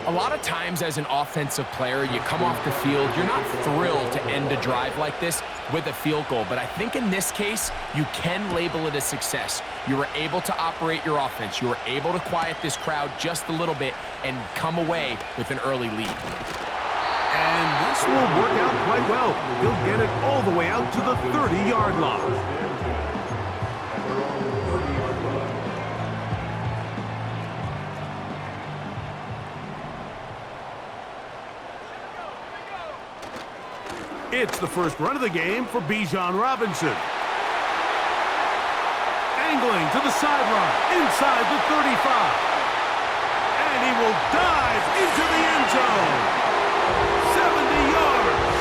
A lot of times as an offensive player, you come off the field, you're not thrilled to end a drive like this with a field goal. But I think in this case, you can label it a success. You were able to operate your offense. You were able to quiet this crowd just a little bit and come away with an early lead. And this will work out quite well. He'll get it all the way out to the 30-yard line. It's the first run of the game for Bijan Robinson. Angling to the sideline, inside the 35. And he will dive into the end zone. 70 yards.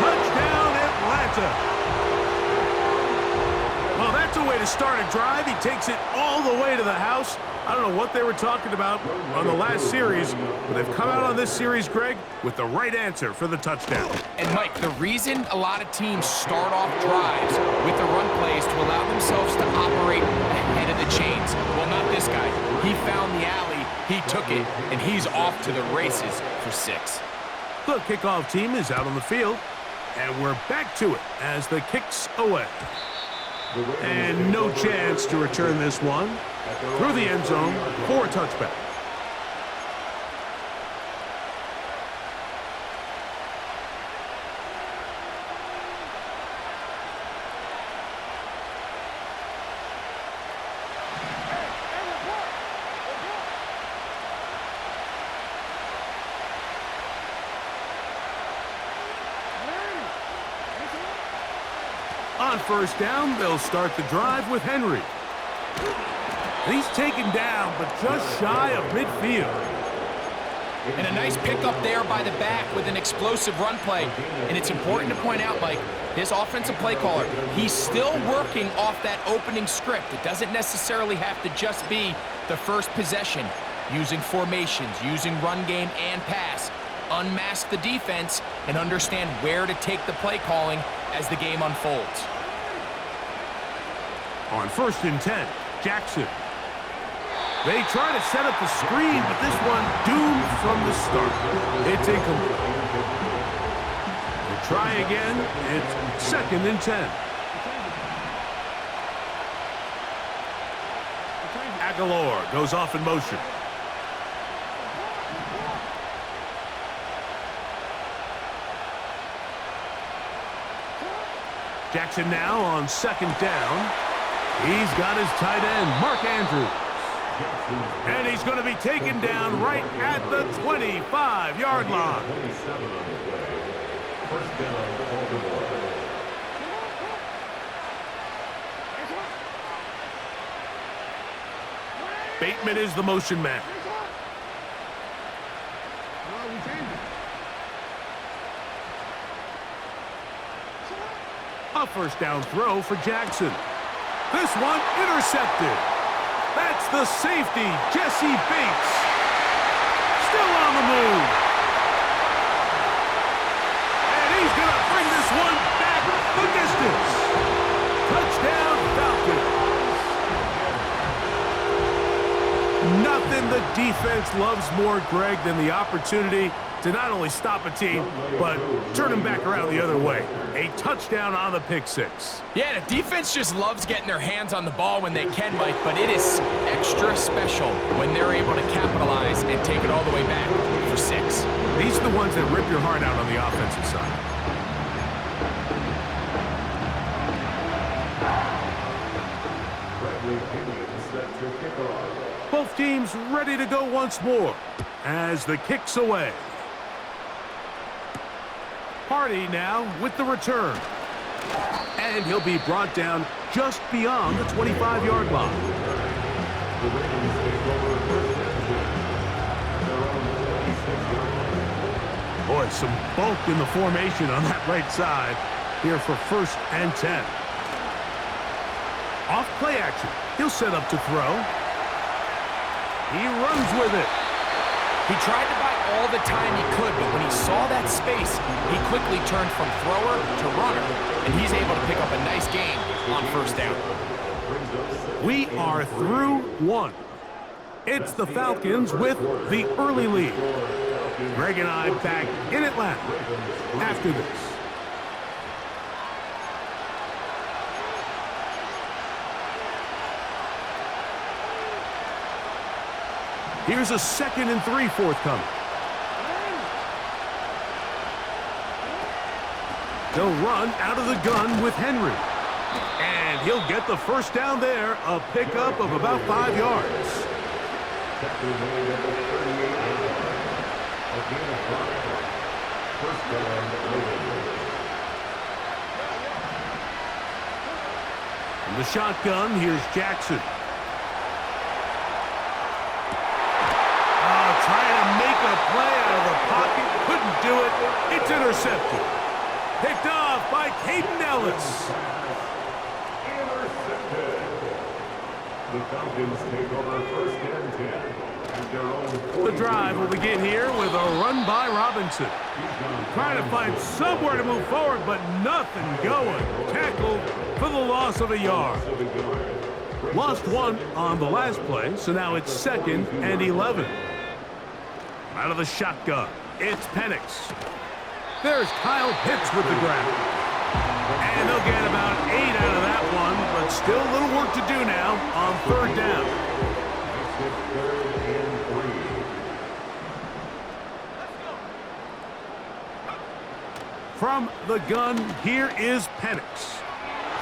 Touchdown, Atlanta. Well, that's a way to start a drive. He takes it all the way to the house. I don't know what they were talking about on the last series, but they've come out on this series, Greg, with the right answer for the touchdown. And, Mike, the reason a lot of teams start off drives with the run plays to allow themselves to operate ahead of the chains. Well, not this guy. He found the alley, he took it, and he's off to the races for 6. The kickoff team is out on the field, and we're back to it as the kick's away. And no chance to return this one through the end zone for a touchback. On first down, they'll start the drive with Henry. He's taken down, but just shy of midfield. And a nice pickup there by the back with an explosive run play. And it's important to point out, Mike, this offensive play caller, he's still working off that opening script. It doesn't necessarily have to just be the first possession. Using formations, using run game and pass. Unmask the defense and understand where to take the play calling as the game unfolds. On 1st and 10, Jackson. They try to set up the screen, but this one doomed from the start. It's incomplete. They try again. It's 2nd and 10. Aguilar goes off in motion. Jackson now on 2nd down. He's got his tight end, Mark Andrews. And he's going to be taken down right at the 25-yard line. Bateman is the motion man. A first down throw for Jackson. This one intercepted. That's the safety, Jesse Bates. Still on the move. And he's going to bring this one back the distance. Touchdown, Falcons. Nothing the defense loves more, Greg, than the opportunity to not only stop a team, but turn them back around the other way. A touchdown on the pick 6. Yeah, the defense just loves getting their hands on the ball when they can, Mike, but it is extra special when they're able to capitalize and take it all the way back for 6. These are the ones that rip your heart out on the offensive side. Both teams ready to go once more as the kick's away. Hardy now with the return. And he'll be brought down just beyond the 25-yard line. Boy, some bulk in the formation on that right side here for 1st and 10. Off play action. He'll set up to throw. He runs with it. He tried to buy all the time he could, but when he saw that space, he quickly turned from thrower to runner, and he's able to pick up a nice gain on 1st down. We are through 1. It's the Falcons with the early lead. Greg and I back in Atlanta after this. Here's a 2nd and 3 forthcoming. They'll run out of the gun with Henry. And he'll get the first down there, a pickup of about 5 yards. From the shotgun, here's Jackson. Trying to make a play out of the pocket. Couldn't do it. It's intercepted. Picked off by Caden Ellis. Intercepted. The Falcons take over 1st and 10. At their own The drive will begin here with a run by Robinson. Trying to find somewhere to move forward, but nothing going. Tackled for the loss of a yard. Lost 1 on the last play, so now it's 2nd and 11. Out of the shotgun, it's Penix. There's Kyle Pitts with the grab. And they'll get about 8 out of that one, but still a little work to do now on 3rd down. From the gun, here is Penix.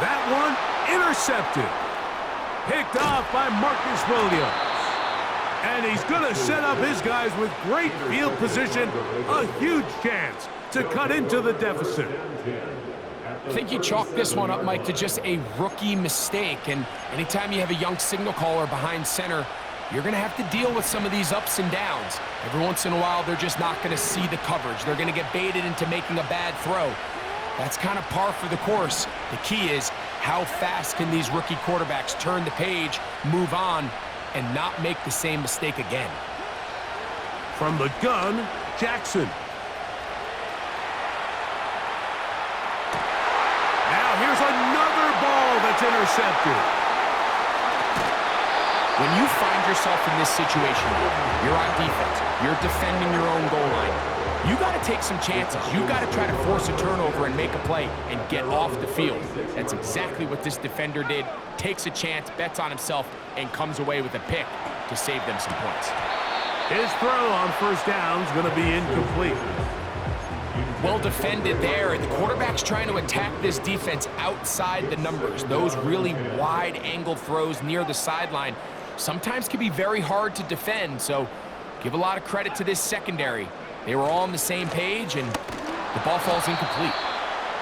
That one intercepted. Picked off by Marcus Williams. And he's going to set up his guys with great field position. A huge chance to cut into the deficit. I think you chalk this one up, Mike, to just a rookie mistake. And anytime you have a young signal caller behind center, you're going to have to deal with some of these ups and downs. Every once in a while, they're just not going to see the coverage. They're going to get baited into making a bad throw. That's kind of par for the course. The key is how fast can these rookie quarterbacks turn the page, move on, and not make the same mistake again. From the gun, Jackson. Now here's another ball that's intercepted. When you find yourself in this situation, you're on defense, you're defending your own goal line, you got to take some chances. You got to try to force a turnover and make a play and get off the field. That's exactly what this defender did. Takes a chance, bets on himself, and comes away with a pick to save them some points. His throw on 1st down is going to be incomplete. Well defended there. The quarterback's trying to attack this defense outside the numbers. Those really wide angle throws near the sideline sometimes can be very hard to defend, so give a lot of credit to this secondary. They were all on the same page, and the ball falls incomplete.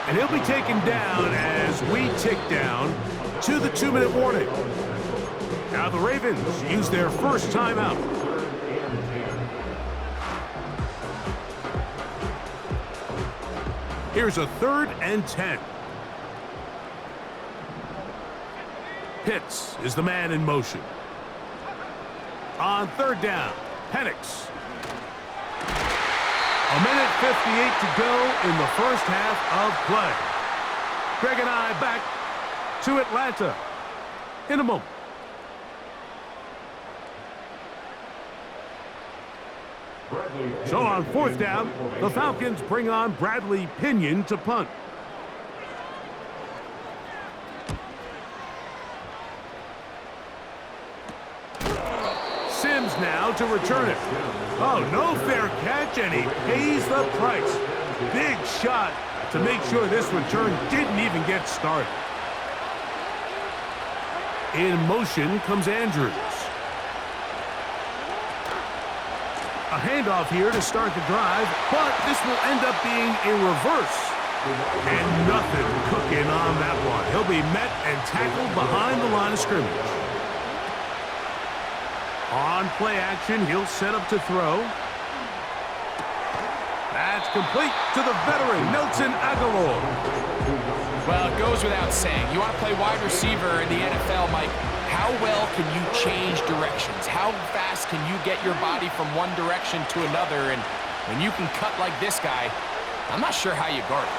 And he'll be taken down as we tick down to the 2-minute warning. Now the Ravens use their first timeout. Here's a 3rd and 10. Pitts is the man in motion. On 3rd down, Penix. 1:58 to go in the first half of play. Greg and I back to Atlanta in a moment. So on 4th down, the Falcons bring on Bradley Pinion to punt. Sims now to return it. Oh, no fair catch, and he pays the price. Big shot to make sure this return didn't even get started. In motion comes Andrews. A handoff here to start the drive, but this will end up being a reverse. And nothing cooking on that one. He'll be met and tackled behind the line of scrimmage. On play action, he'll set up to throw. That's complete to the veteran, Nelson Aguilar. Well, it goes without saying. You want to play wide receiver in the NFL, Mike. How well can you change directions? How fast can you get your body from one direction to another? And when you can cut like this guy, I'm not sure how you guard it.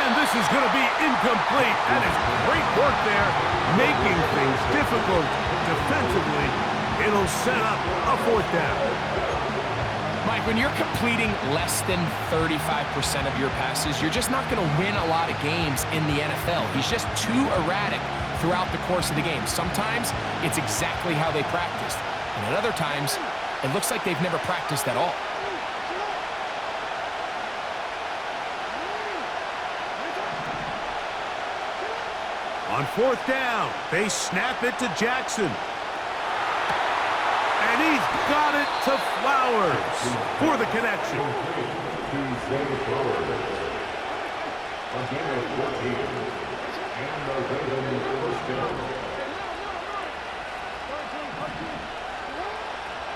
And this is going to be incomplete. That is great work there, making things difficult defensively. It'll set up a fourth down. Mike, when you're completing less than 35% of your passes, you're just not going to win a lot of games in the NFL. He's just too erratic throughout the course of the game. Sometimes it's exactly how they practiced, and at other times, it looks like they've never practiced at all. On fourth down, they snap it to Jackson. And he's got it to Flowers for the connection.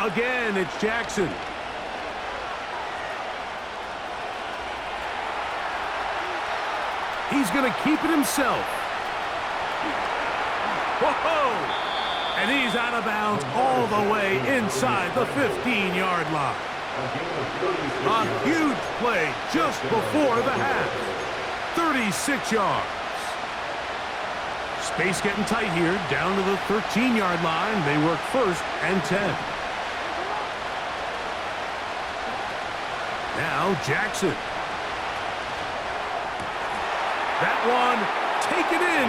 Again, it's Jackson. He's going to keep it himself. Whoa! And he's out of bounds all the way inside the 15-yard line. A huge play just before the half. 36 yards. Space getting tight here, down to the 13-yard line. They work first and 10. Now Jackson. That one, taken in.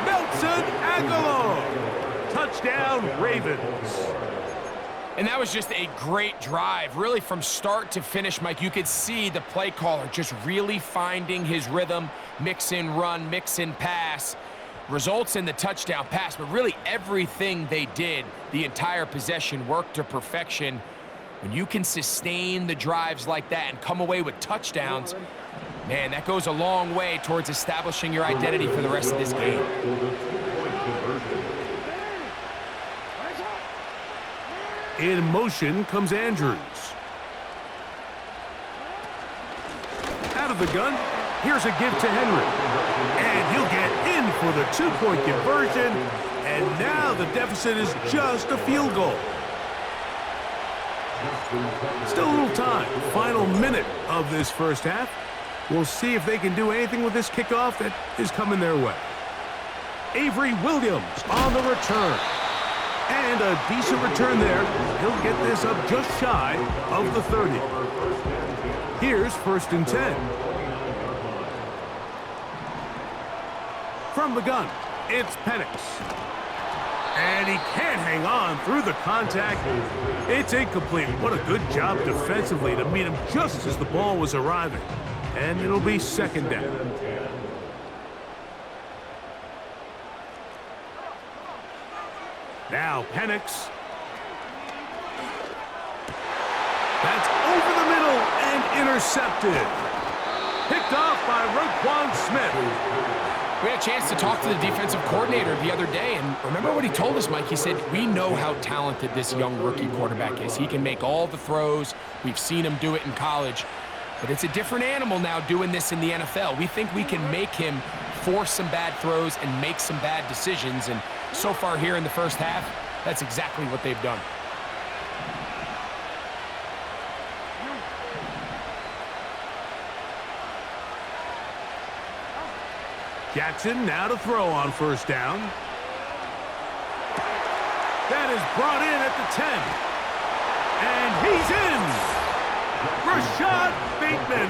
Nelson Aguilar. Touchdown, Ravens. And that was just a great drive. Really, from start to finish, Mike, you could see the play caller just really finding his rhythm, mix in run, mix in pass. Results in the touchdown pass, but really everything they did, the entire possession, worked to perfection. When you can sustain the drives like that and come away with touchdowns, man, that goes a long way towards establishing your identity for the rest of this game. In motion comes Andrews. Out of the gun, here's a give to Henry. And he'll get in for the two-point conversion. And now the deficit is just a field goal. Still a little time. Final minute of this first half. We'll see if they can do anything with this kickoff that is coming their way. Avery Williams on the return. And a decent return there. He'll get this up just shy of the 30. Here's first and 10. From the gun, it's Penix. And he can't hang on through the contact. It's incomplete. What a good job defensively to meet him just as the ball was arriving. And it'll be second down. Now Penix. That's over the middle and intercepted. Picked off by Roquan Smith. We had a chance to talk to the defensive coordinator the other day, and remember what he told us, Mike? He said, we know how talented this young rookie quarterback is. He can make all the throws. We've seen him do it in college. But it's a different animal now doing this in the NFL. We think we can make him force some bad throws and make some bad decisions. And so far here in the first half, that's exactly what they've done. Jackson now to throw on first down. That is brought in at the 10. And he's in. Rashad Bateman.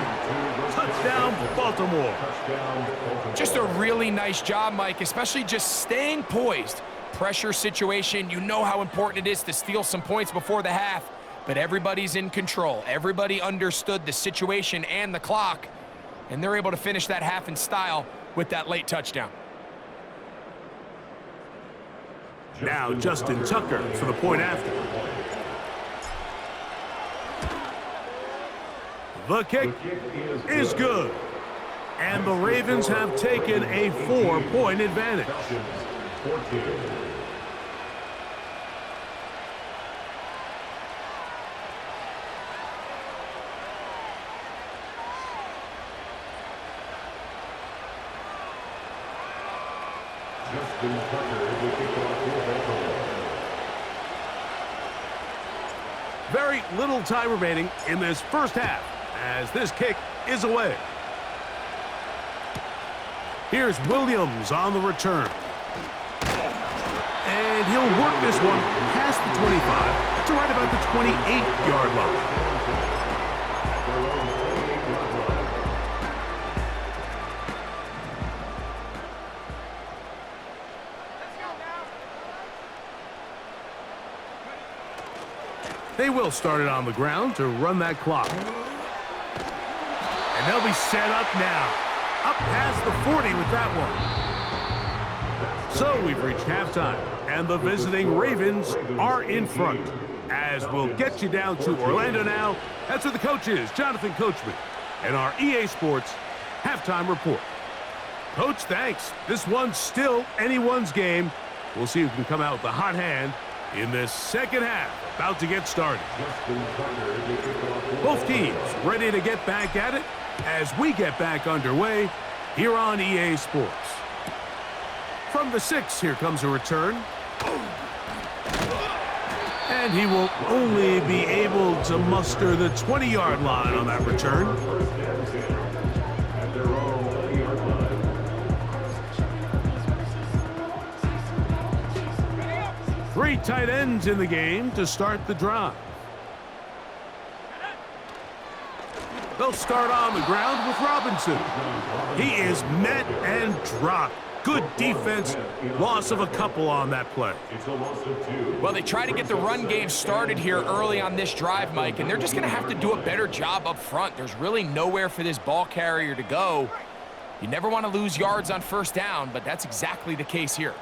Touchdown, Baltimore. Just a really nice job, Mike, especially just staying poised. Pressure situation, you know how important it is to steal some points before the half, but everybody's in control. Everybody understood the situation and the clock, and they're able to finish that half in style with that late touchdown. Now Justin Tucker for the point after. The kick is good. And the Ravens have taken a 4-point advantage. Very little time remaining in this first half as this kick is away. Here's Williams on the return. And he'll work this one past the 25 to right about the 28-yard line. They will start it on the ground to run that clock. And they'll be set up now. Up past the 40 with that one. So we've reached halftime, and the visiting Ravens are in front. As we'll get you down to Orlando now, that's where the coach is, Jonathan Coachman, and our EA Sports halftime report. Coach, thanks. This one's still anyone's game. We'll see who can come out with the hot hand in this second half, about to get started. Both teams ready to get back at it as we get back underway here on EA Sports. From the 6, here comes a return. And he will only be able to muster the 20-yard line on that return. Three tight ends in the game to start the drive. They'll start on the ground with Robinson. He is met and dropped. Good defense. Loss of a couple on that play. Well, they try to get the run game started here early on this drive, Mike, and they're just going to have to do a better job up front. There's really nowhere for this ball carrier to go. You never want to lose yards on first down, but that's exactly the case here.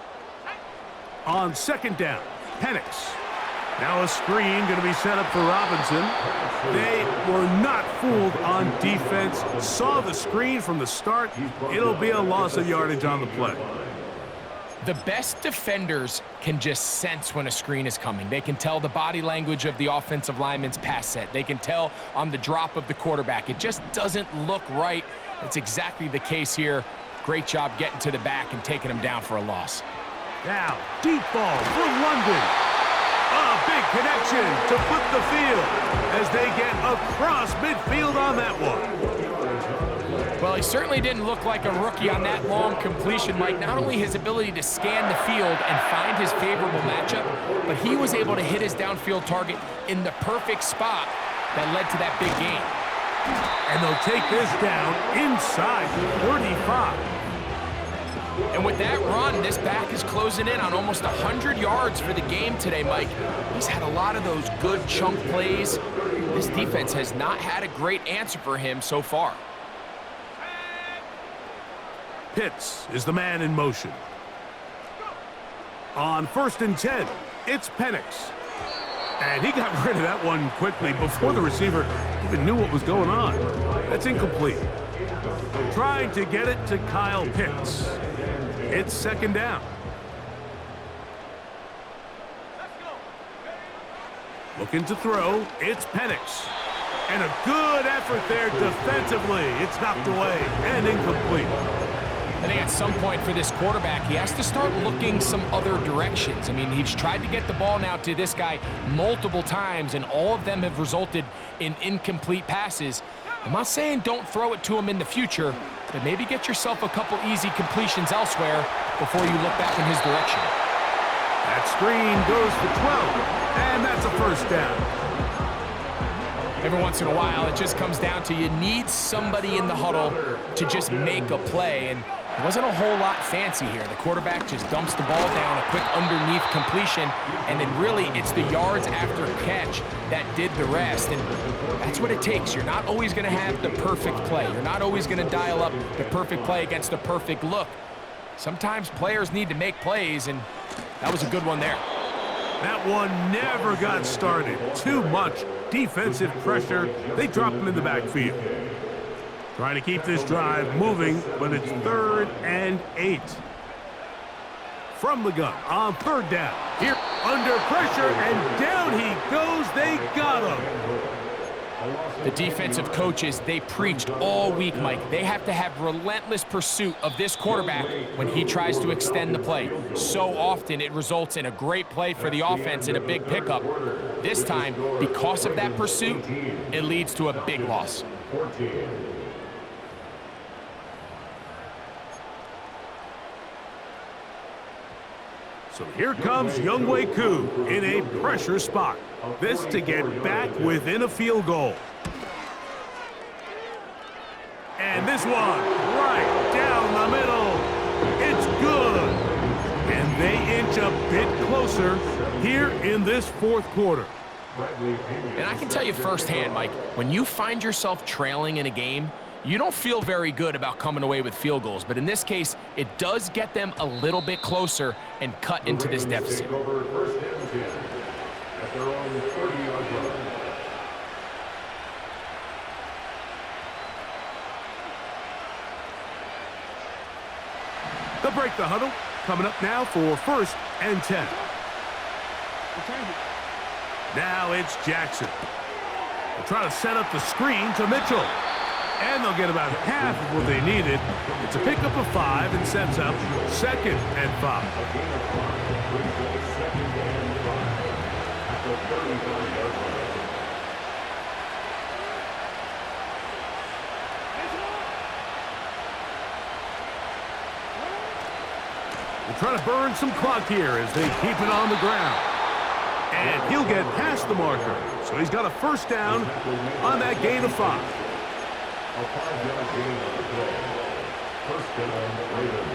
On second down, Penix. Now a screen going to be set up for Robinson. They were not fooled on defense. Saw the screen from the start. It'll be a loss of yardage on the play. The best defenders can just sense when a screen is coming. They can tell the body language of the offensive lineman's pass set. They can tell on the drop of the quarterback. It just doesn't look right. It's exactly the case here. Great job getting to the back and taking him down for a loss. Now, deep ball for London. A big connection to foot the field as they get across midfield on that one. Well, he certainly didn't look like a rookie on that long completion, Mike. Not only his ability to scan the field and find his favorable matchup, but he was able to hit his downfield target in the perfect spot that led to that big gain. And they'll take this down inside 35. And with that run, this back is closing in on almost 100 yards for the game today, Mike. He's had a lot of those good chunk plays. This defense has not had a great answer for him so far. Pitts is the man in motion. On 1st and 10, it's Penix. And he got rid of that one quickly before the receiver even knew what was going on. That's incomplete. Trying to get it to Kyle Pitts. It's second down. Looking to throw, it's Penix. And a good effort there defensively. It's knocked away and incomplete. I think at some point for this quarterback, he has to start looking some other directions. I mean, he's tried to get the ball now to this guy multiple times, and all of them have resulted in incomplete passes. I'm not saying don't throw it to him in the future, but maybe get yourself a couple easy completions elsewhere before you look back in his direction. That screen goes for 12, and that's a first down. Every once in a while, it just comes down to you need somebody in the huddle to just make a play, and it wasn't a whole lot fancy here. The quarterback just dumps the ball down, a quick underneath completion, and then really it's the yards after catch that did the rest, and that's what it takes. You're not always going to have the perfect play. You're not always going to dial up the perfect play against the perfect look. Sometimes players need to make plays, and that was a good one there. That one never got started. Too much defensive pressure. They drop him in the backfield. Trying to keep this drive moving, but it's 3rd and 8. From the gun on 3rd down. Here under pressure, and down he goes. They got him. The defensive coaches, they preached all week, Mike. They have to have relentless pursuit of this quarterback when he tries to extend the play. So often it results in a great play for the offense and a big pickup. This time, because of that pursuit, it leads to a big loss. So here comes Younghoe Koo in a pressure spot. This to get back within a field goal. And this one, right down the middle. It's good. And they inch a bit closer here in this fourth quarter. And I can tell you firsthand, Mike, when you find yourself trailing in a game, you don't feel very good about coming away with field goals. But in this case, it does get them a little bit closer and cut into this deficit. They'll break the huddle. Coming up now for 1st and 10. Now it's Jackson. They'll try to set up the screen to Mitchell. And they'll get about half of what they needed. It's a pickup of 5 and sets up 2nd and 5. They're trying to burn some clock here as they keep it on the ground. And he'll get past the marker. So he's got a 1st down on that gain of 5. A 5-yard gain on the play. 1st down, Ravens.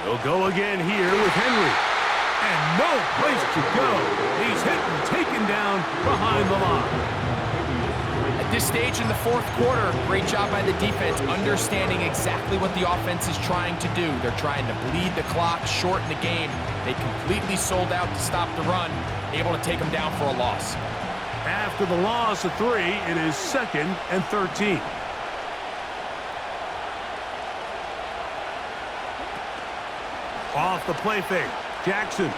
They'll go again here with Henry. And no place to go. He's hit and taken down behind the line. At this stage in the fourth quarter, great job by the defense, understanding exactly what the offense is trying to do. They're trying to bleed the clock, shorten the game. They completely sold out to stop the run, able to take them down for a loss. After the loss of 3, it is 2nd and 13. Off the play fake, Jackson.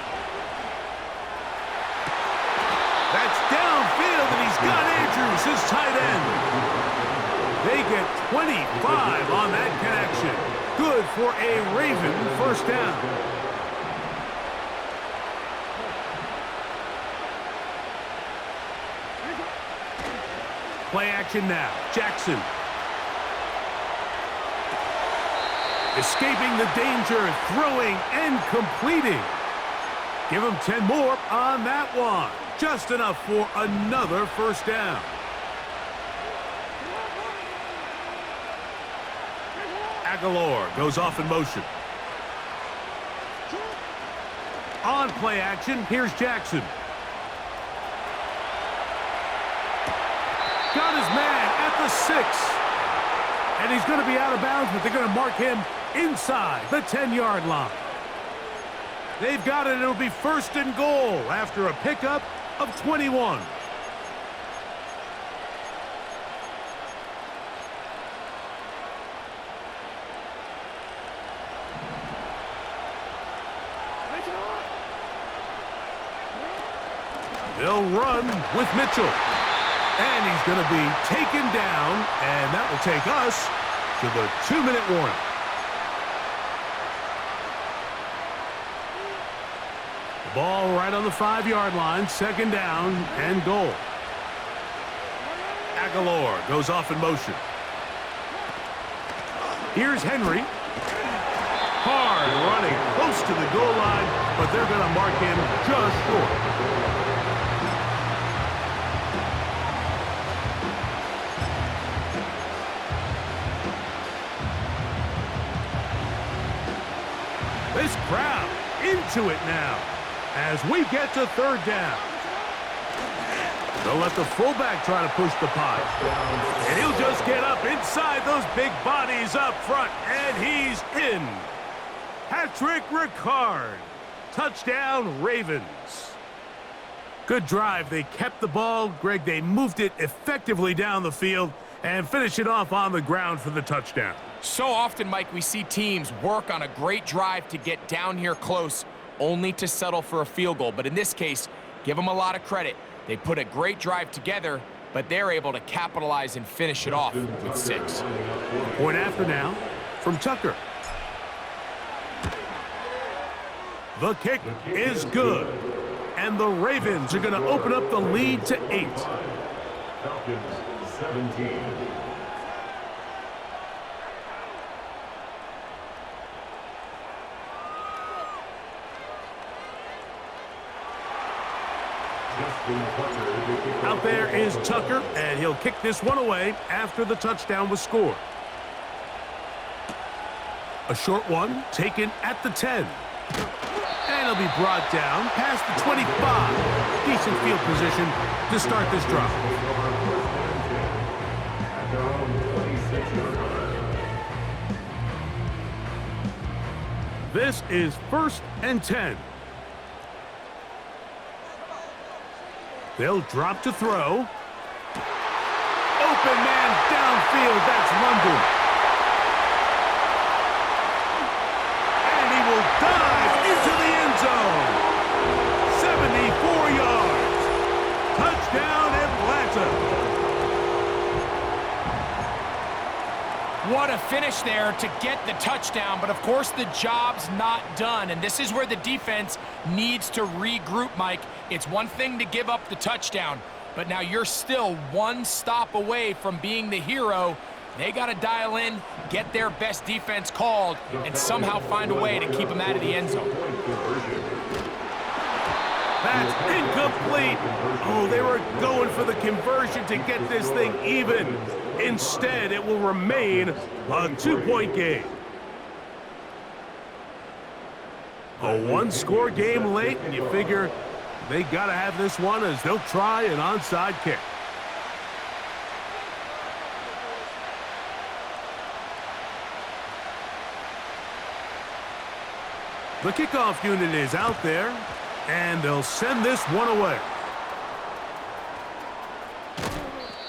That's downfield, and he's got Andrews, his tight end. They get 25 on that connection. Good for a Raven 1st down. Play action now, Jackson. Escaping the danger, throwing and completing. Give him 10 more on that one. Just enough for another 1st down. Aguilar goes off in motion. On play action, here's Jackson. Got his man at the 6. And he's going to be out of bounds, but they're going to mark him inside the 10-yard line. They've got it. It'll be 1st and goal after a pickup of 21. They'll run with Mitchell. And he's going to be taken down, and that will take us to the 2-minute warning. The ball right on the 5-yard line, 2nd down and goal. Aguilar goes off in motion. Here's Henry. Hard running close to the goal line, but they're going to mark him just short. This crowd into it now as we get to 3rd down. They'll let the fullback try to push the pile. And he'll just get up inside those big bodies up front, and he's in. Patrick Ricard. Touchdown, Ravens. Good drive. They kept the ball. Greg, they moved it effectively down the field and finished it off on the ground for the touchdown. So often, Mike, we see teams work on a great drive to get down here close, only to settle for a field goal. But in this case, give them a lot of credit. They put a great drive together, but they're able to capitalize and finish it off with 6. Point after now from Tucker. The kick is good. And the Ravens are going to open up the lead to 8. Falcons 17. Out there is Tucker, and he'll kick this one away after the touchdown was scored. A short one taken at the 10. And he'll be brought down past the 25. Decent field position to start this drive. This is 1st and 10. They'll drop to throw. Open man downfield. That's London. And he will dive into the end zone. 74 yards. Touchdown, Atlanta. What a finish there to get the touchdown, but of course the job's not done, and this is where the defense needs to regroup, Mike. It's one thing to give up the touchdown, but now you're still one stop away from being the hero. They got to dial in, get their best defense called, and somehow find a way to keep them out of the end zone. That's incomplete. Oh, they were going for the conversion to get this thing even. Instead, it will remain a 2-point game. A one-score game late, and you figure they got to have this one as they'll try an onside kick. The kickoff unit is out there, and they'll send this one away.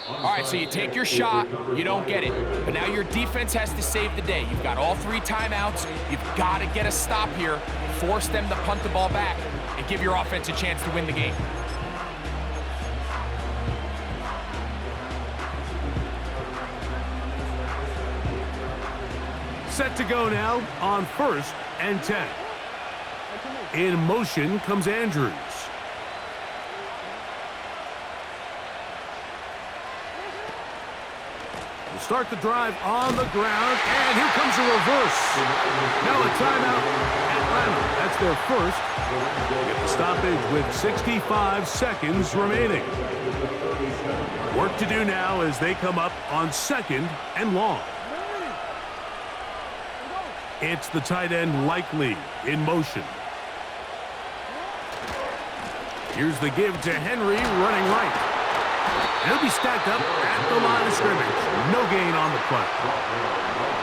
All right, so you take your shot, you don't get it. But now your defense has to save the day. You've got all 3 timeouts. You've got to get a stop here, force them to punt the ball back, and give your offense a chance to win the game. Set to go now on 1st and 10. In motion comes Andrews. We'll start the drive on the ground, and here comes a reverse. Now a timeout, Atlanta. That's their first. Get the stoppage with 65 seconds remaining. Work to do now as they come up on 2nd and long. It's the tight end Likely in motion. Here's the give to Henry running right. He'll be stacked up at the line of scrimmage. No gain on the play.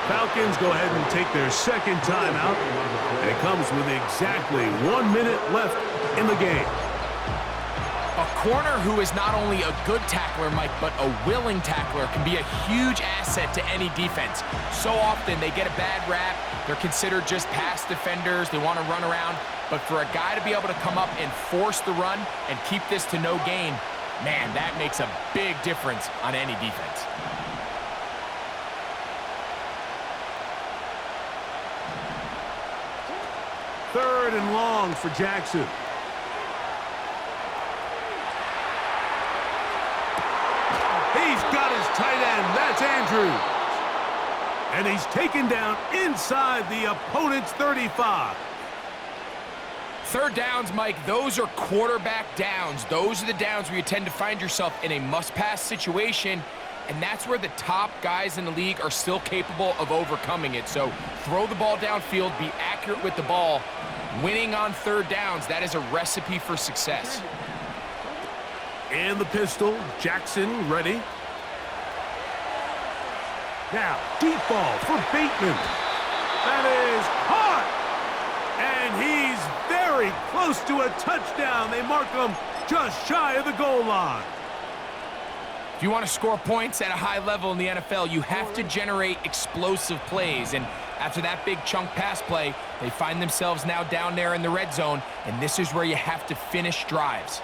Falcons go ahead and take their 2nd timeout. And it comes with exactly 1 minute left in the game. A corner who is not only a good tackler, Mike, but a willing tackler can be a huge asset to any defense. So often they get a bad rap. They're considered just pass defenders. They want to run around. But for a guy to be able to come up and force the run and keep this to no gain, man, that makes a big difference on any defense. Third and long for Jackson. He's got his tight end. That's Andrews. And he's taken down inside the opponent's 35. Third downs, Mike, those are quarterback downs. Those are the downs where you tend to find yourself in a must-pass situation, and that's where the top guys in the league are still capable of overcoming it. So throw the ball downfield, be accurate with the ball. Winning on third downs, that is a recipe for success. And the pistol, Jackson ready. Now, deep ball for Bateman. That is caught! And he's very close to a touchdown. They mark him just shy of the goal line. If you want to score points at a high level in the NFL, you have to generate explosive plays. And after that big chunk pass play, they find themselves now down there in the red zone, and this is where you have to finish drives.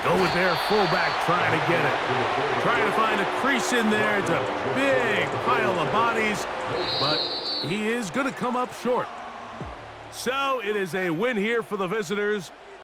Go with their fullback trying to get it. Trying to find a crease in there. It's a big pile of bodies, but He is going to come up short. So it is a win here for the visitors.